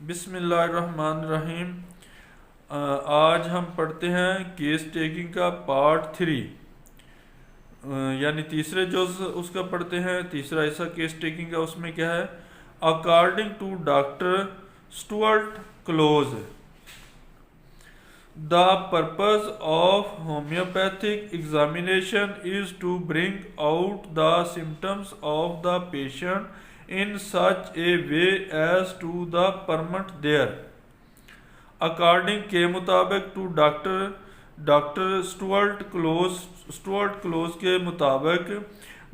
बिस्मिल्लाहिर्रहमानिर्रहीम। आज हम पढ़ते हैं केस टेकिंग का पार्ट 3, यानी तीसरे जुज़ उसका पढ़ते हैं। तीसरा हिस्सा केस टेकिंग का, उसमें क्या है? According to doctor Stuart Close, the purpose of homeopathic examination is to bring out the symptoms of the patient in such a way as to the permit there। According के मुताबिक to doctor Stuart Close के मुताबिक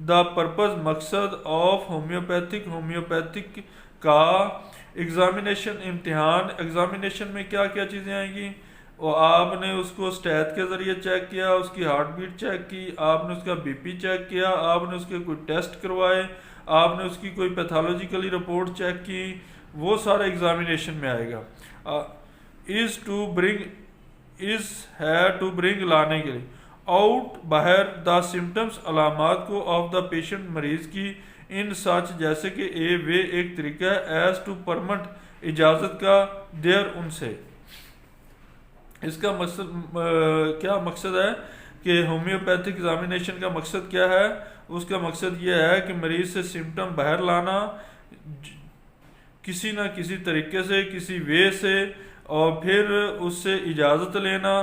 the purpose मकसद of homeopathic का examination इम्तिहान। Examination में क्या क्या चीज़ें आएंगी? और आपने उसको स्टैथ के ज़रिए चेक किया, उसकी हार्ट बीट चेक की, आपने उसका बीपी चेक किया, आपने उसके कोई टेस्ट करवाए, आपने उसकी कोई पैथोलॉजिकली रिपोर्ट चेक की, वो सारा एग्जामिनेशन में आएगा। टू ब्रिंग लाने के लिए आउट बाहर द सिम्टम्स अलामात को ऑफ द पेशेंट मरीज की इन सच जैसे कि ए वे एक तरीका है एज टू परमिट इजाज़त का देर उनसे। इसका मकसद क्या मकसद है कि होम्योपैथिक एग्जामिनेशन का मकसद क्या है? उसका मकसद यह है कि मरीज से सिम्टम बाहर लाना किसी न किसी तरीके से, किसी वे से, और फिर उससे इजाज़त लेना।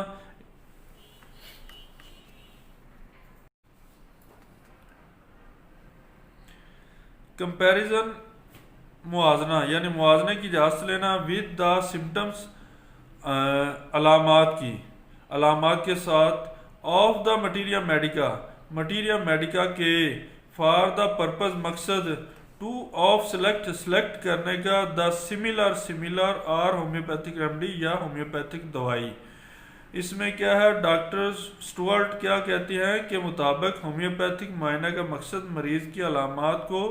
कंपैरिजन, मुआजना, यानी मुआजने की इजाज़त लेना विद द सिम्टम्स, अलामात के साथ ऑफ द मटीरिया मेडिका के फॉर द पर्पज मकसद टू ऑफ सेलेक्ट करने का द सिमिलर और होम्योपैथिक रेमेडी या होम्योपैथिक दवाई। इसमें क्या है? डॉक्टर स्टुअर्ट क्या कहती हैं कि मुताबिक होम्योपैथिक मुआयना का मकसद मरीज की अलामात को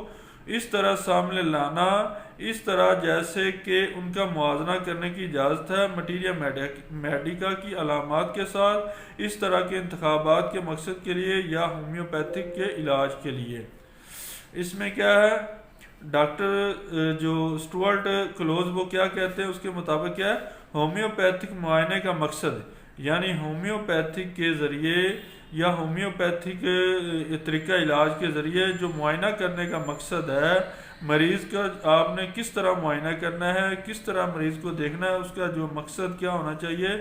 इस तरह सामने लाना, इस तरह जैसे कि उनका मुआजना करने की इजाज़त है मटीरिया मेडिका की अलामात के साथ, इस तरह के इंतखाबात के मकसद के लिए या होम्योपैथिक के इलाज के लिए। इसमें क्या है? डॉक्टर जो स्टुअर्ट क्लोज वो क्या कहते हैं, उसके मुताबिक क्या है? होम्योपैथिक मुआयने का मकसद, यानी होम्योपैथिक के ज़रिए या होम्योपैथिक तरीका इलाज के ज़रिए जो मुआयना करने का मकसद है मरीज़ का, आपने किस तरह मुआयना करना है, किस तरह मरीज़ को देखना है, उसका जो मकसद क्या होना चाहिए,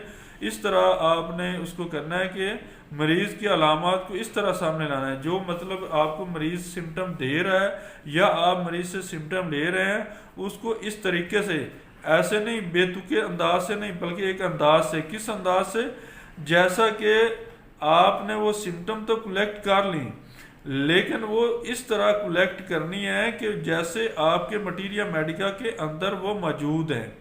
इस तरह आपने उसको करना है कि मरीज़ की अलामात को इस तरह सामने लाना है। जो मतलब आपको मरीज़ सिम्टम दे रहा है या आप मरीज़ से सिम्टम ले रहे हैं, उसको इस तरीके से, ऐसे नहीं बेतुके अंदाज से नहीं, बल्कि एक अंदाज से। किस अंदाज से? जैसा कि आपने वो सिम्टम तो कलेक्ट कर ली, लेकिन वो इस तरह कलेक्ट करनी है कि जैसे आपके मटीरिया मेडिका के अंदर वो मौजूद हैं,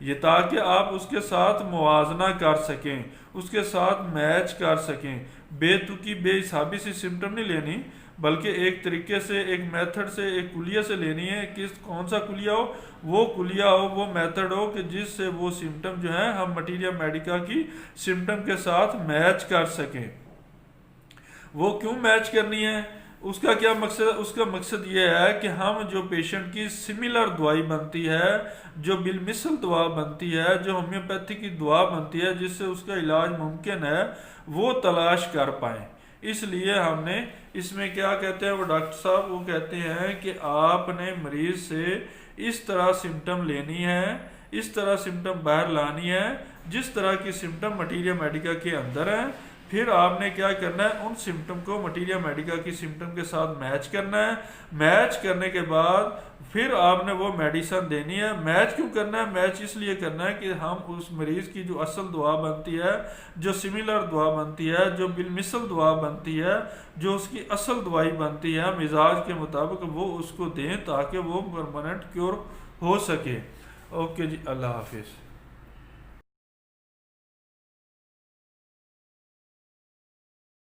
ये ताकि आप उसके साथ मुवाजना कर सकें, उसके साथ मैच कर सकें। बेतुकी बेहिसाबी से सिम्टम नहीं लेनी, बल्कि एक तरीके से, एक मेथड से, एक कुलिया से लेनी है। कौन सा कुलिया हो? वो कुलिया हो, वो मेथड हो कि जिससे वो सिम्टम जो है हम मटीरिया मेडिका की सिम्टम के साथ मैच कर सकें। वो क्यों मैच करनी है? उसका क्या मकसद? उसका मकसद ये है कि हम जो पेशेंट की सिमिलर दवाई बनती है, जो बिलमिसल दवा बनती है, जो होम्योपैथी की दवा बनती है, जिससे उसका इलाज मुमकिन है, वो तलाश कर पाएँ। इसलिए हमने इसमें क्या कहते हैं वो डॉक्टर साहब, वो कहते हैं कि आपने मरीज से इस तरह सिम्टम लेनी है, इस तरह सिम्टम बाहर लानी है, जिस तरह की सिम्टम मटीरिया मेडिका के अंदर है। फिर आपने क्या करना है? उन सिम्टम को मटीरिया मेडिका की सिम्टम के साथ मैच करना है। मैच करने के बाद फिर आपने वो मेडिसन देनी है। मैच क्यों करना है? मैच इसलिए करना है कि हम उस मरीज़ की जो असल दवा बनती है, जो सिमिलर दवा बनती है, जो बिलमिसल दवा बनती है, जो उसकी असल दवाई बनती है मिजाज के मुताबिक, वो उसको दें ताकि वो परमानेंट क्योर हो सके। ओके जी, अल्लाह हाफिज़।